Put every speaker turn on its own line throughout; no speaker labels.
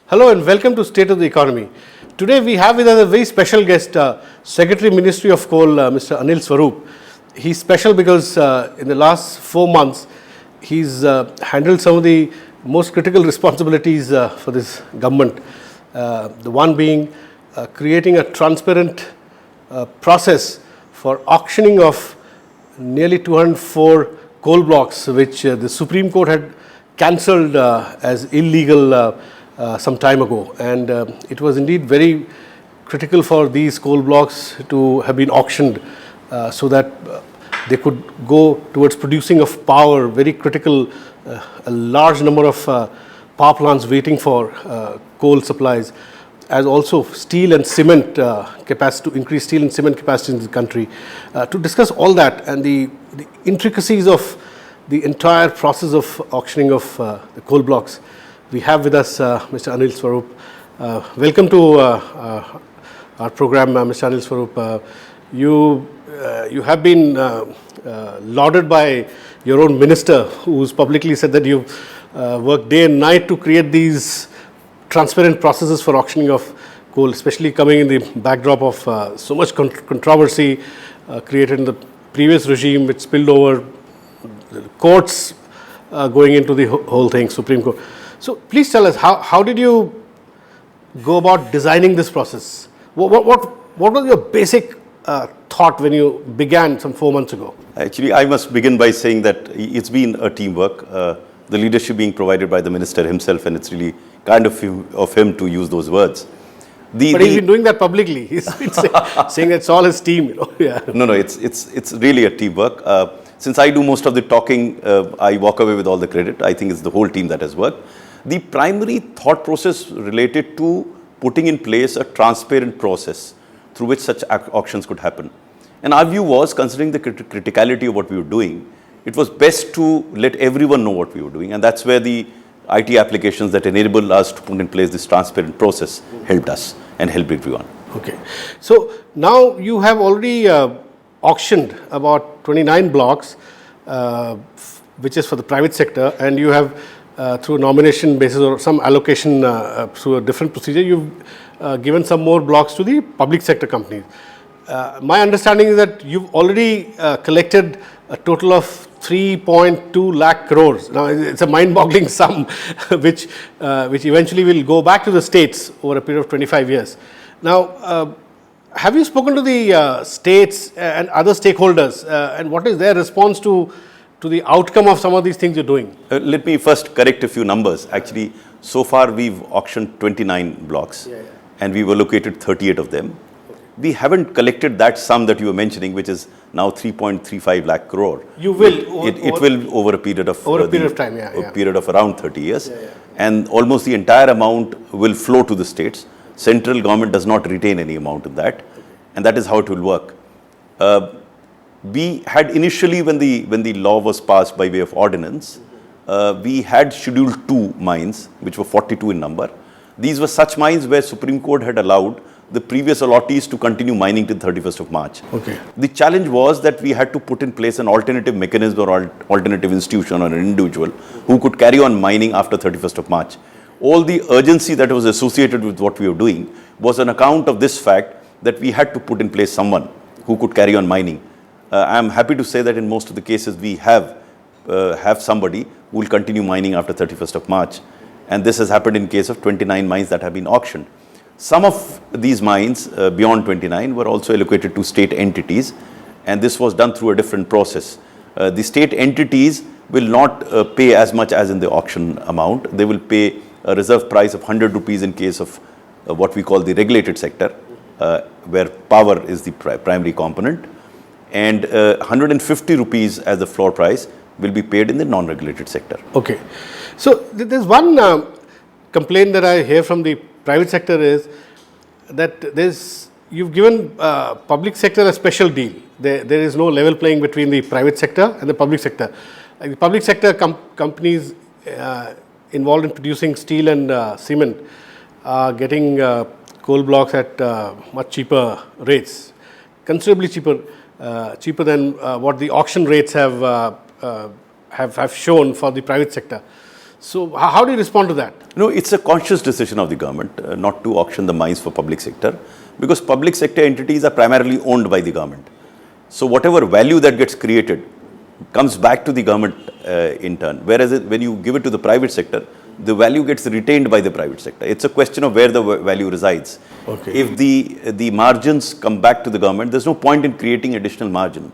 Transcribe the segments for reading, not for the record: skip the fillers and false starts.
Hello and welcome to State of the Economy. Today we have with us a very special guest, Secretary Ministry of Coal, Mr. Anil Swarup. He's special because in the last 4 months, he's handled some of the most critical responsibilities for this government. The one being creating a transparent process for auctioning of nearly 204 coal blocks, which the Supreme Court had cancelled as illegal some time ago, and it was indeed very critical for these coal blocks to have been auctioned so that they could go towards producing of power, very critical, a large number of power plants waiting for coal supplies, as also steel and cement capacity, to increase steel and cement capacity in the country. To discuss all that and the intricacies of the entire process of auctioning of the coal blocks, we have with us Mr. Anil Swarup. Welcome to our program, Mr. Anil Swarup. You have been lauded by your own minister, who's publicly said that you've worked day and night to create these transparent processes for auctioning of coal, especially coming in the backdrop of so much controversy created in the previous regime, which spilled over the courts going into the whole thing, Supreme Court. So please tell us, how did you go about designing this process? What was your basic thought when you began some 4 months ago?
Actually, I must begin by saying that it's been a teamwork. The leadership being provided by the minister himself, and it's really kind of him to use those words.
But he's been doing that publicly. He's been saying it's all his team, you know. Yeah.
No, it's really a teamwork. Since I do most of the talking, I walk away with all the credit. I think it's the whole team that has worked. The primary thought process related to putting in place a transparent process through which such auctions could happen. And our view was, considering the criticality of what we were doing, it was best to let everyone know what we were doing. And that's where the IT applications that enable us to put in place this transparent process helped us and helped everyone.
Okay. So now you have already auctioned about 29 blocks, which is for the private sector, and you have through a nomination basis or some allocation through a different procedure, you've given some more blocks to the public sector companies. My understanding is that you've already collected a total of 3.2 lakh crores. Now, it's a mind-boggling sum, which eventually will go back to the states over a period of 25 years. Now, have you spoken to the states and other stakeholders, and what is their response to the outcome of some of these things you're doing?
Let me first correct a few numbers. Actually, so far we've auctioned 29 blocks, and we've allocated 38 of them. Okay. We haven't collected that sum that you were mentioning, which is now 3.35 lakh crore.
You will?
It will over a period of
time,
a period of around 30 years. And almost the entire amount will flow to the states. Central government does not retain any amount in that, and that is how it will work. We had initially, when the law was passed by way of ordinance, we had Schedule 2 mines, which were 42 in number. These were such mines where Supreme Court had allowed the previous allottees to continue mining till 31st of March.
Okay.
The challenge was that we had to put in place an alternative mechanism or alternative institution or an individual who could carry on mining after 31st of March. All the urgency that was associated with what we were doing was on account of this fact that we had to put in place someone who could carry on mining. I am happy to say that in most of the cases we have somebody who will continue mining after 31st of March. And this has happened in case of 29 mines that have been auctioned. Some of these mines beyond 29 were also allocated to state entities, and this was done through a different process. The state entities will not pay as much as in the auction amount. They will pay a reserve price of 100 rupees in case of what we call the regulated sector, where power is the primary component, and 150 rupees as the floor price will be paid in the non-regulated sector.
Okay. So there's one complaint that I hear from the private sector is that you've given public sector a special deal. There is no level playing between the private sector and the public sector. Like the public sector companies involved in producing steel and cement are getting coal blocks at much cheaper rates, considerably cheaper than what the auction rates have shown for the private sector. So how do you respond to that?
No, it's a conscious decision of the government not to auction the mines for public sector, because public sector entities are primarily owned by the government. So whatever value that gets created comes back to the government in turn. Whereas when you give it to the private sector, the value gets retained by the private sector. It's a question of where the value resides.
Okay.
If the margins come back to the government, there's no point in creating additional margin,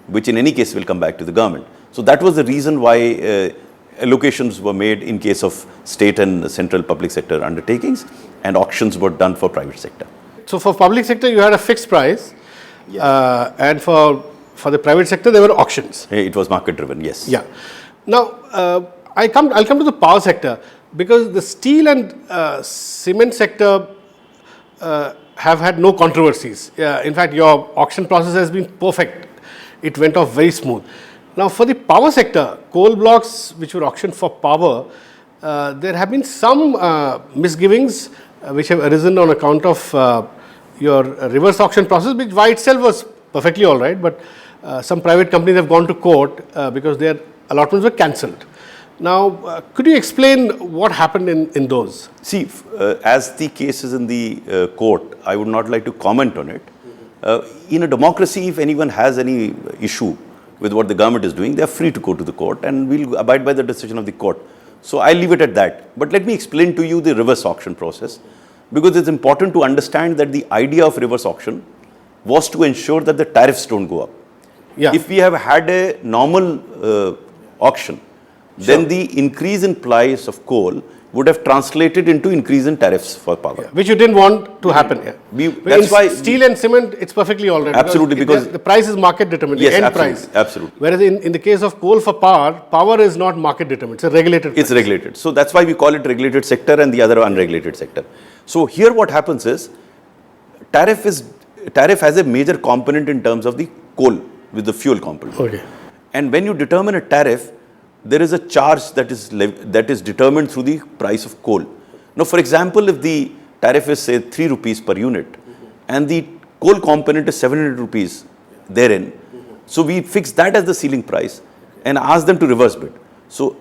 which in any case will come back to the government. So that was the reason why allocations were made in case of state and central public sector undertakings, and auctions were done for private sector.
So for public sector, you had a fixed price, and for the private sector, there were auctions.
It was market driven, yes.
Yeah. Now, I'll come to the power sector, because the steel and cement sector have had no controversies. In fact, your auction process has been perfect. It went off very smooth. Now, for the power sector, coal blocks which were auctioned for power, there have been some misgivings which have arisen on account of your reverse auction process, which by itself was perfectly all right, but some private companies have gone to court because their allotments were cancelled. Now, could you explain what happened in those?
See, as the case is in the court, I would not like to comment on it. In a democracy, if anyone has any issue with what the government is doing, they are free to go to the court, and we'll abide by the decision of the court. So I'll leave it at that. But let me explain to you the reverse auction process, because it's important to understand that the idea of reverse auction was to ensure that the tariffs don't go up.
Yeah.
If we have had a normal auction, then the increase in price of coal would have translated into increase in tariffs for power.
Which you didn't want to happen. Yeah.
That's why
steel and cement, it's perfectly all right.
Absolutely, because
the price is market determined,
yes,
the end
absolutely,
price.
Absolutely.
Whereas in the case of coal for power, power is not market determined, it's a regulated price.
It's regulated. So that's why we call it regulated sector and the other unregulated sector. So here what happens is, tariff has a major component in terms of the coal with the fuel component.
Okay.
And when you determine a tariff, there is a charge that is determined through the price of coal. Now, for example, if the tariff is say 3 rupees per unit and the coal component is 700 rupees therein, so we fix that as the ceiling price and ask them to reverse bid. So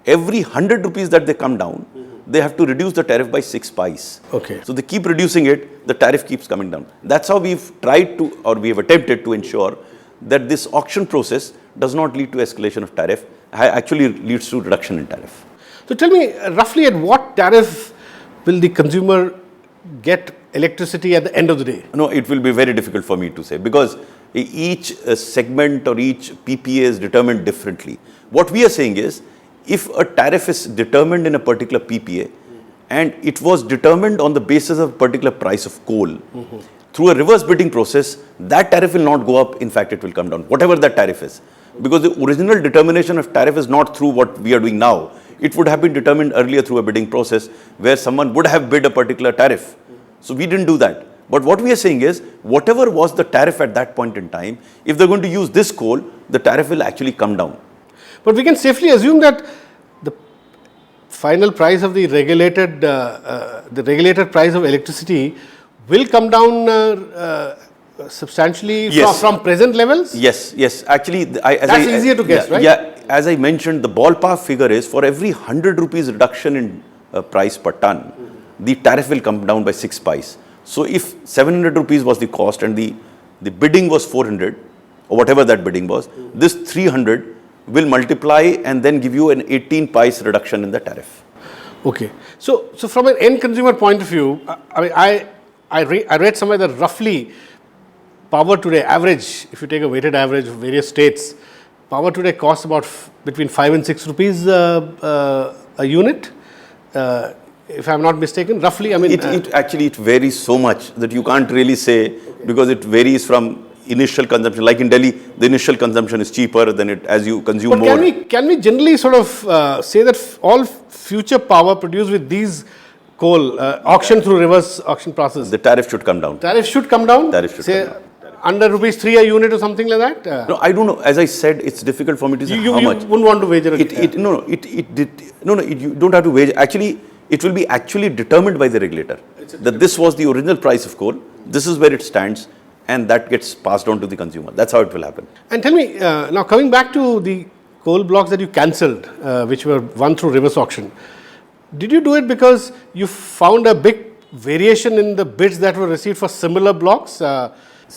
every 100 rupees that they come down, they have to reduce the tariff by 6 pice.
Okay.
So they keep reducing it, the tariff keeps coming down. That's how we've tried to, or we have attempted to ensure that this auction process does not lead to escalation of tariff, actually leads to reduction in tariff.
So tell me, roughly at what tariff will the consumer get electricity at the end of the day?
No, it will be very difficult for me to say, because each segment or each PPA is determined differently. What we are saying is, if a tariff is determined in a particular PPA and it was determined on the basis of a particular price of coal, through a reverse bidding process, that tariff will not go up. In fact, it will come down, whatever that tariff is. Because the original determination of tariff is not through what we are doing now. It would have been determined earlier through a bidding process where someone would have bid a particular tariff. So we didn't do that. But what we are saying is, whatever was the tariff at that point in time, if they're going to use this coal, the tariff will actually come down.
But we can safely assume that the final price of the regulated price of electricity will come down substantially from present levels?
Yes. Actually,
that's easier to guess, right?
Yeah. As I mentioned, the ballpark figure is for every 100 rupees reduction in price per ton, the tariff will come down by 6 pice. So if 700 rupees was the cost and the bidding was 400, or whatever that bidding was, this 300 will multiply and then give you an 18 pice reduction in the tariff.
Okay. So from an end consumer point of view, I read somewhere that roughly power today, average, if you take a weighted average of various states, power today costs about between 5 and 6 rupees a unit, if I am not mistaken, roughly. I mean,
it varies so much that you can't really say, because it varies from initial consumption. Like in Delhi, the initial consumption is cheaper than it as you consume
but
more.
Can we generally sort of say that all future power produced with these coal auction through reverse auction process,
the tariff should come down.
Tariff should come down.
Tariff should come down.
Under rupees 3 a unit or something like that?
No, I don't know. As I said, it's difficult for me to say how much.
You wouldn't want to wager
it. You don't have to wager. Actually, it will be actually determined by the regulator that this was the original price of coal. This is where it stands, and that gets passed on to the consumer. That's how it will happen.
And tell me now, coming back to the coal blocks that you cancelled, which were won through reverse auction, did you do it because you found a big variation in the bids that were received for similar blocks?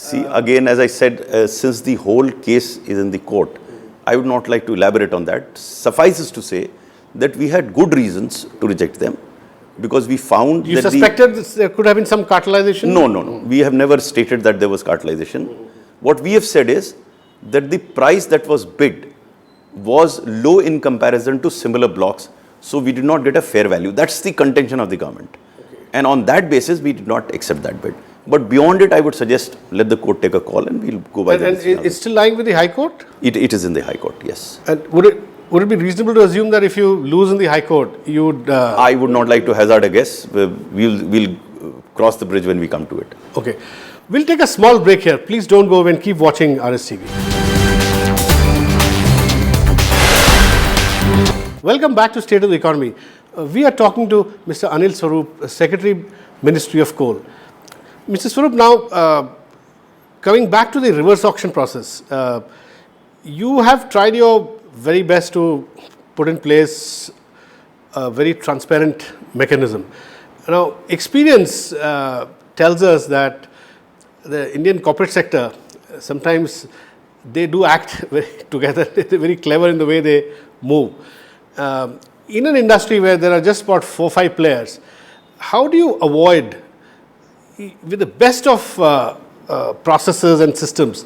See, again, as I said, since the whole case is in the court, I would not like to elaborate on that. Suffices to say that we had good reasons to reject them because we found
You
that
suspected there could have been some cartelization?
No. We have never stated that there was cartelization. What we have said is that the price that was bid was low in comparison to similar blocks, so we did not get a fair value. That's the contention of the government. And on that basis, we did not accept that bid. But beyond it, I would suggest let the court take a call and we'll go by
And it's still lying with the High Court?
It is in the High Court, yes.
And would it be reasonable to assume that if you lose in the High Court, you would...
I would not like to hazard a guess. We'll cross the bridge when we come to it.
Okay. We'll take a small break here. Please don't go away and keep watching RSTV. Welcome back to State of the Economy. We are talking to Mr. Anil Swarup, Secretary, Ministry of Coal. Mr. Swarup, now coming back to the reverse auction process, you have tried your very best to put in place a very transparent mechanism. Now, experience tells us that the Indian corporate sector, sometimes they do act together. They're very clever in the way they move. In an industry where there are just about 4 or 5 players, how do you avoid, with the best of processes and systems,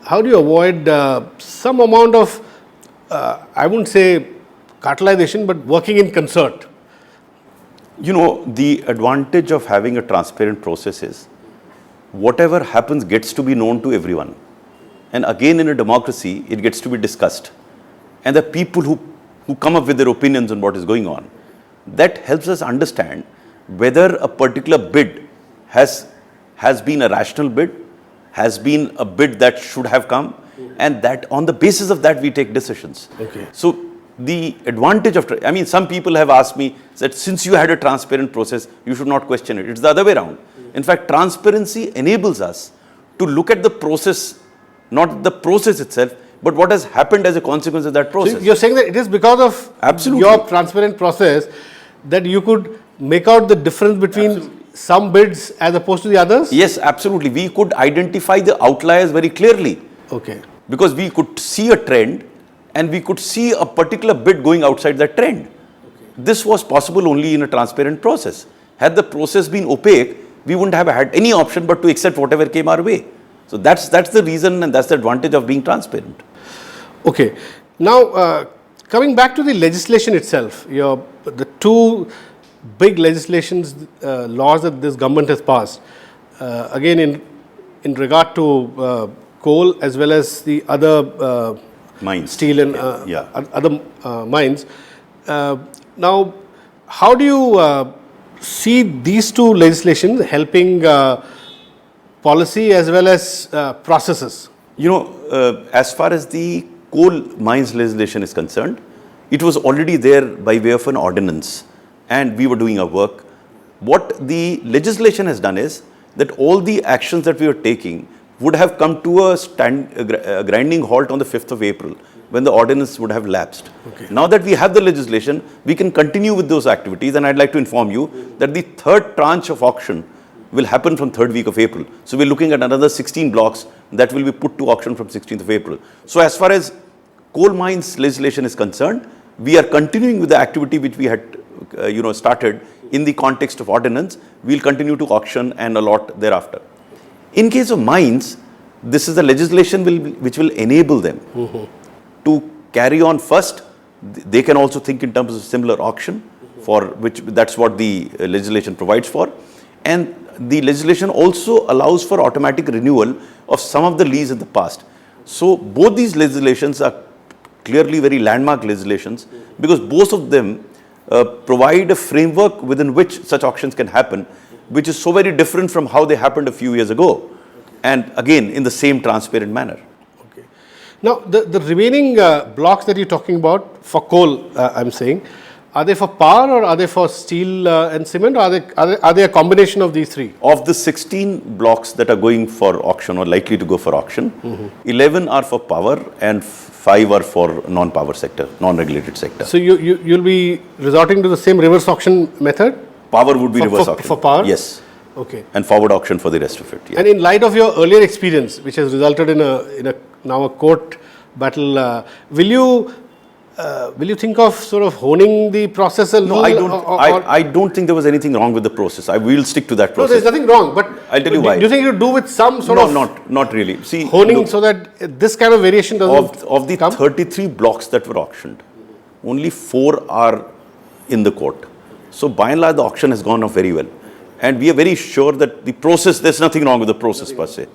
how do you avoid some amount of, I wouldn't say cartelization, but working in concert?
You know, the advantage of having a transparent process is whatever happens gets to be known to everyone. And again, in a democracy, it gets to be discussed. And the people who come up with their opinions on what is going on, that helps us understand whether a particular bid has been a rational bid, has been a bid that should have come, and that on the basis of that we take decisions.
Okay.
So the advantage of, I mean, some people have asked me that since you had a transparent process, you should not question it. It's the other way around. In fact, transparency enables us to look at the process, not the process itself, but what has happened as a consequence of that process.
So you're saying that it is because of
Absolutely.
your transparent process that you could make out the difference between some bids as opposed to the others?
Yes, absolutely. We could identify the outliers very clearly.
Okay.
Because we could see a trend and we could see a particular bid going outside that trend. Okay. This was possible only in a transparent process. Had the process been opaque, we wouldn't have had any option but to accept whatever came our way. So that's the reason and that's the advantage of being transparent.
Okay. Now, coming back to the legislation itself, the 2 big legislations, laws that this government has passed, again in regard to coal as well as the other
Mines.
steel and other mines. Now, how do you see these 2 legislations helping policy as well as processes?
You know, as far as the coal mines legislation is concerned, it was already there by way of an ordinance and we were doing our work. What the legislation has done is that all the actions that we were taking would have come to a grinding halt on the 5th of April when the ordinance would have lapsed. Okay. Now that we have the legislation, we can continue with those activities, and I'd like to inform you that the 3rd tranche of auction will happen from 3rd week of April. So we're looking at another 16 blocks that will be put to auction from 16th of April. So as far as coal mines legislation is concerned, we are continuing with the activity which we had started in the context of ordinance. We'll continue to auction and allot thereafter. In case of mines, this is the legislation which will enable them to carry on first. They can also think in terms of similar auction, for which that's what the legislation provides for. And the legislation also allows for automatic renewal of some of the lease in the past. So both these legislations are clearly very landmark legislations because both of them provide a framework within which such auctions can happen, which is so very different from how they happened a few years ago, and again in the same transparent manner.
Okay. Now the remaining blocks that you're talking about for coal, I'm saying, Are they for power or are they for steel and cement, or are they a combination of these three?
Of the 16 blocks that are going for auction or likely to go for auction, 11 are for power and 5 are for non-power sector, non-regulated sector.
So you'll be resorting to the same reverse auction method?
Power would be reverse auction.
For power?
Yes.
Okay.
And forward auction for the rest of it. Yeah.
And in light of your earlier experience, which has resulted in a now a court battle, will you think of sort of honing the process a little?
No, I don't. I don't think there was anything wrong with the process. I will stick to that
No,
process.
there's nothing wrong. But
I'll tell you why.
Do you think you do with some sort of
not really. See,
honing
look,
so that this kind of variation doesn't
of the
come?
33 blocks that were auctioned, only 4 are in the court. So by and large, the auction has gone off very well, and we are very sure that the process. There's nothing wrong with the process per se.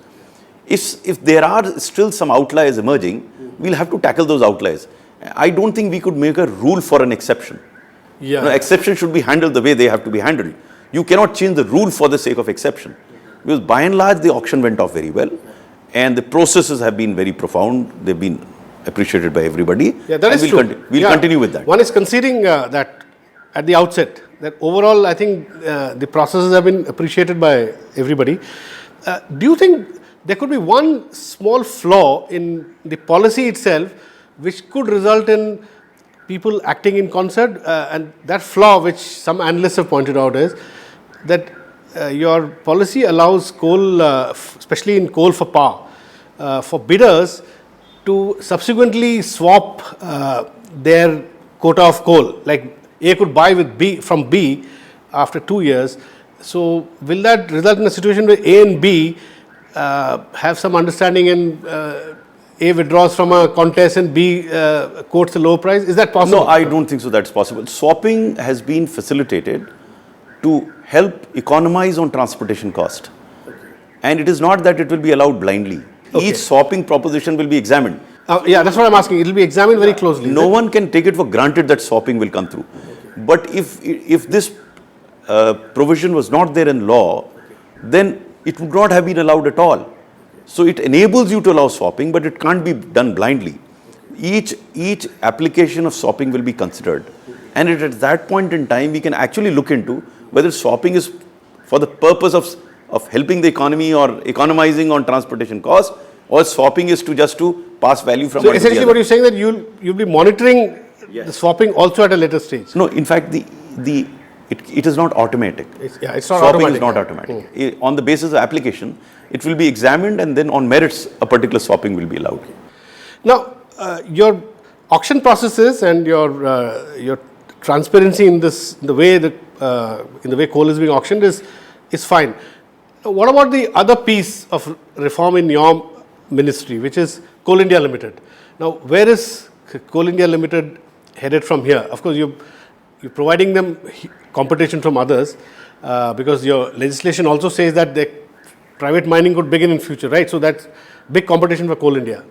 If there are still some outliers emerging, we'll have to tackle those outliers. I don't think we could make a rule for an exception.
Yeah.
No, exception should be handled the way they have to be handled. You cannot change the rule for the sake of exception. Because by and large, the auction went off very well. And the processes have been very profound. They've been appreciated by everybody.
Yeah, that is
we'll
true.
We'll continue with that.
One is conceding that at the outset, that overall, I think the processes have been appreciated by everybody. Do you think there could be one small flaw in the policy itself which could result in people acting in concert, and that flaw, which some analysts have pointed out, is that your policy allows coal, especially in coal for power, for bidders to subsequently swap their quota of coal. Like A could buy with from B after 2 years. So will that result in a situation where A and B have some understanding and A withdraws from a contest and B quotes a low price? Is that possible?
No, I don't think so that's possible. Swapping has been facilitated to help economize on transportation cost. Okay. And it is not that it will be allowed blindly. Okay. Each swapping proposition will be examined.
Yeah, that's what I'm asking. It will be examined very closely.
No one can take it for granted that swapping will come through. Okay. But if this provision was not there in law, then it would not have been allowed at all. So it enables you to allow swapping, but it can't be done blindly. Each application of swapping will be considered. And at that point in time, we can actually look into whether swapping is for the purpose of helping the economy or economizing on transportation costs, or swapping is to pass value from one to the
essentially
other.
What you're saying that you'll be monitoring the swapping also at a later stage.
No, in fact, it is not automatic.
It's not
Swapping
automatic.
is not automatic. On the basis of application, it will be examined, and then on merits, a particular swapping will be allowed.
Now, your auction processes and your transparency in the way coal is being auctioned is fine. Now, what about the other piece of reform in your ministry, which is Coal India Limited? Now, where is Coal India Limited headed from here? Of course, you're providing them competition from others because your legislation also says that the private mining could begin in future, right? So that's big competition for Coal India.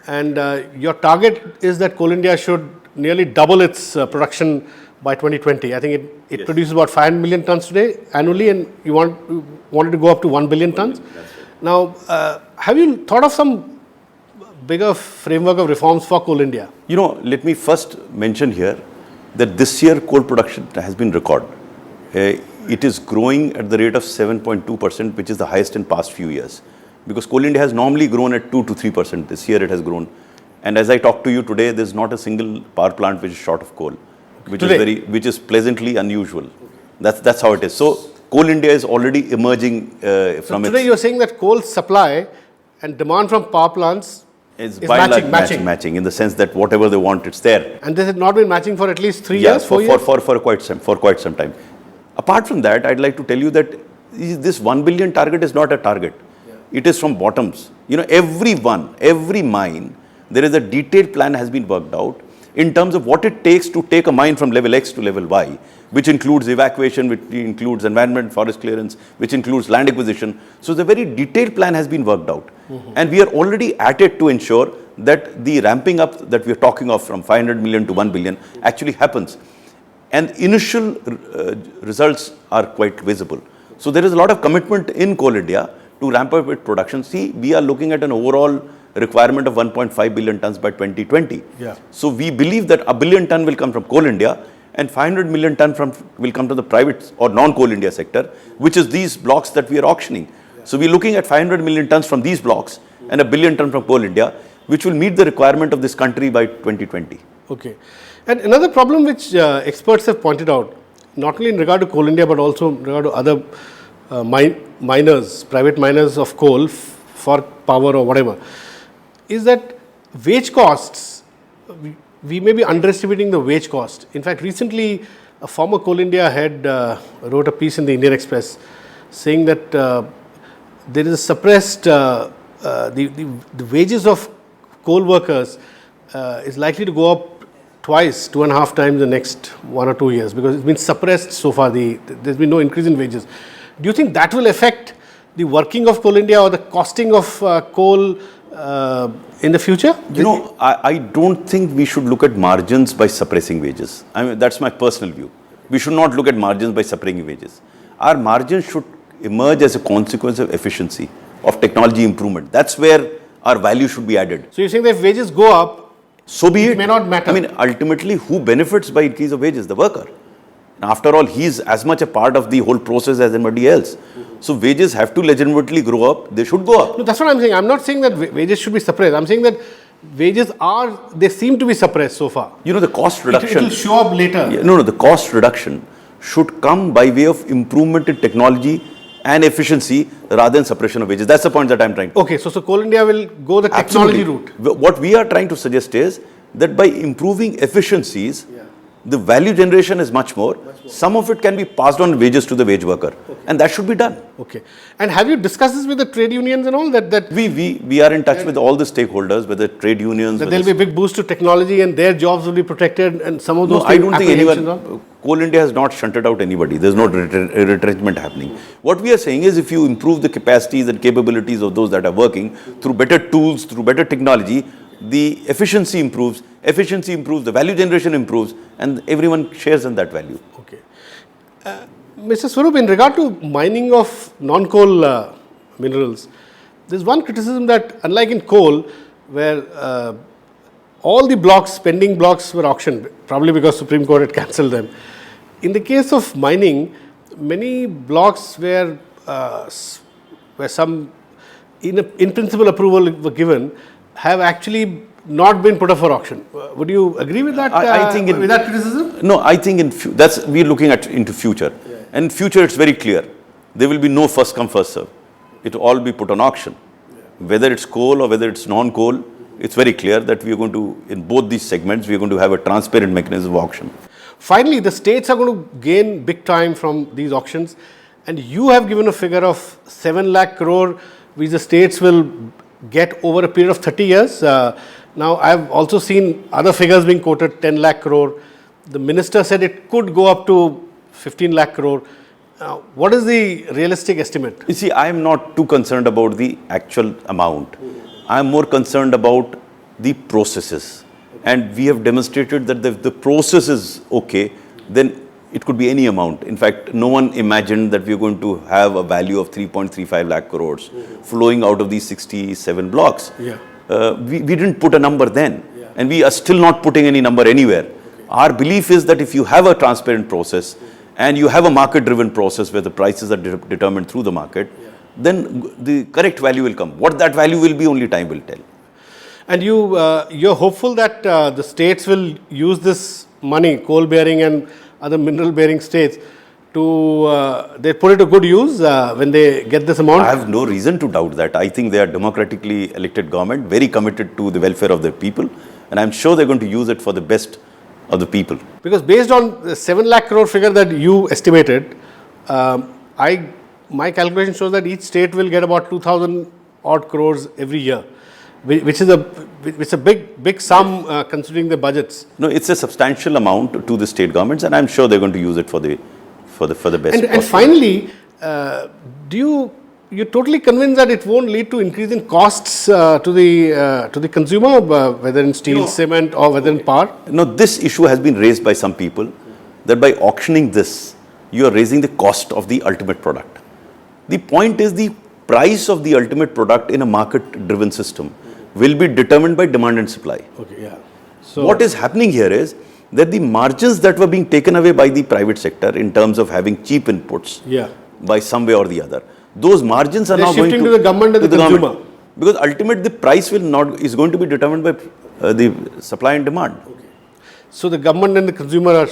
And your target is that Coal India should nearly double its production by 2020. I think it produces about 500 million tons today annually, and you wanted to go up to 1 billion tons. Now, have you thought of some bigger framework of reforms for Coal India?
Let me first mention here that this year coal production has been record. It is growing at the rate of 7.2%, which is the highest in past few years. Because Coal India has normally grown at 2 to 3%. This year it has grown. And as I talk to you today, there is not a single power plant which is short of coal, which is pleasantly unusual. That's how it is. So Coal India is already emerging from
today you're saying that coal supply and demand from power plants is
matching in the sense that whatever they want, it's there.
And this has not been matching for at least 3 years, 4 years?
For quite some time. Apart from that, I'd like to tell you that this 1 billion target is not a target. Yeah. It is from bottoms. Every mine, there is a detailed plan has been worked out in terms of what it takes to take a mine from level X to level Y, which includes evacuation, which includes environment, forest clearance, which includes land acquisition. So the very detailed plan has been worked out. Mm-hmm. And we are already at it to ensure that the ramping up that we are talking of from 500 million to 1 billion actually happens. And initial results are quite visible. So there is a lot of commitment in Coal India to ramp up its production. See, we are looking at an overall requirement of 1.5 billion tons by 2020. Yeah. So we believe that 1 billion ton will come from Coal India, and 500 million ton will come to the private or non-coal India sector, which is these blocks that we are auctioning. So we're looking at 500 million tons from these blocks and 1 billion ton from Coal India, which will meet the requirement of this country by 2020.
Okay. And another problem which experts have pointed out, not only in regard to Coal India, but also in regard to other miners, private miners of coal for power or whatever, is that wage costs, we may be underestimating the wage cost. In fact, recently a former Coal India head wrote a piece in the Indian Express saying that there is a suppressed, the wages of coal workers is likely to go up twice, 2.5 times the next 1 or 2 years, because it's been suppressed so far. There's been no increase in wages. Do you think that will affect the working of Coal India or the costing of coal in the future?
You know, I don't think we should look at margins by suppressing wages. I mean, that's my personal view. We should not look at margins by suppressing wages. Our margins should emerge as a consequence of efficiency, of technology improvement. That's where our value should be added.
So you're saying that if wages go up,
so be it.
It may not matter.
I mean, ultimately, who benefits by increase of wages? The worker. After all, he is as much a part of the whole process as anybody else. So wages have to legitimately grow up. They should go up.
No, that's what I'm saying. I'm not saying that wages should be suppressed. I'm saying that wages they seem to be suppressed so far.
You know, the cost reduction.
It will show up later.
Yeah, no, the cost reduction should come by way of improvement in technology and efficiency rather than suppression of wages. That's the point that I'm trying to.
Okay, so Coal India will go the technology route.
What we are trying to suggest is that by improving efficiencies, the value generation is much more. Some of it can be passed on wages to the wage worker, and that should be done.
Okay. And have you discussed this with the trade unions and all that?
We are in touch with all the stakeholders, whether trade unions.
That there will be a big boost to technology and their jobs will be protected, and some of those.
No, I don't think anyone. Coal India has not shunted out anybody. There's no retrenchment happening. What we are saying is, if you improve the capacities and capabilities of those that are working through better tools, through better technology, the efficiency improves, the value generation improves, and everyone shares in that value.
Okay. Mr. Swarup, in regard to mining of non-coal minerals, there's one criticism that unlike in coal, where all the blocks, pending blocks were auctioned, probably because Supreme Court had cancelled them. In the case of mining, many blocks where some in principle approval were given have actually not been put up for auction. Would you agree with that?
I think
with that criticism?
No, I think we're looking at into future. Yeah. And in future, it's very clear. There will be no first come, first serve. It will all be put on auction. Yeah. Whether it's coal or whether it's non-coal, it's very clear that we are going to, in both these segments, we are going to have a transparent mechanism of auction.
Finally, the states are going to gain big time from these auctions, and you have given a figure of 7 lakh crore which the states will get over a period of 30 years. Now, I've also seen other figures being quoted, 10 lakh crore. The minister said it could go up to 15 lakh crore. What is the realistic estimate?
You see, I am not too concerned about the actual amount. I am more concerned about the processes. And we have demonstrated that if the process is okay, then it could be any amount. In fact, no one imagined that we are going to have a value of 3.35 lakh crores flowing out of these 67 blocks.
Yeah.
We didn't put a number then, and we are still not putting any number anywhere. Okay. Our belief is that if you have a transparent process and you have a market-driven process where the prices are determined through the market, then the correct value will come. What that value will be, only time will tell.
And you're hopeful that the states will use this money, coal-bearing and other mineral-bearing states, they put it to good use when they get this amount?
I have no reason to doubt that. I think they are democratically elected government, very committed to the welfare of their people, and I'm sure they're going to use it for the best of the people.
Because based on the 7 lakh crore figure that you estimated, my calculation shows that each state will get about 2,000 odd crores every year, which is a big sum considering the budgets.
No, it's a substantial amount to the state governments, and I'm sure they're going to use it for the best.
And finally, you're totally convinced that it won't lead to increase in costs to the consumer, whether in steel, cement, or whether in power?
No, this issue has been raised by some people that by auctioning this, you are raising the cost of the ultimate product. The point is the price of the ultimate product in a market-driven system will be determined by demand and supply.
Okay, yeah. So
what is happening here is that the margins that were being taken away by the private sector in terms of having cheap inputs
Yeah.
by some way or the other, those margins are
They're
now going
shifting to the government and the consumer.
government. Because ultimately the price is going to be determined by the supply and demand.
So the government and the consumer are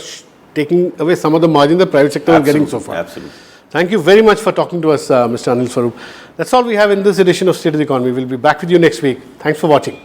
taking away some of the margin the private sector is getting so far.
Absolutely.
Thank you very much for talking to us, Mr. Anil Swarup. That's all we have in this edition of State of the Economy. We'll be back with you next week. Thanks for watching.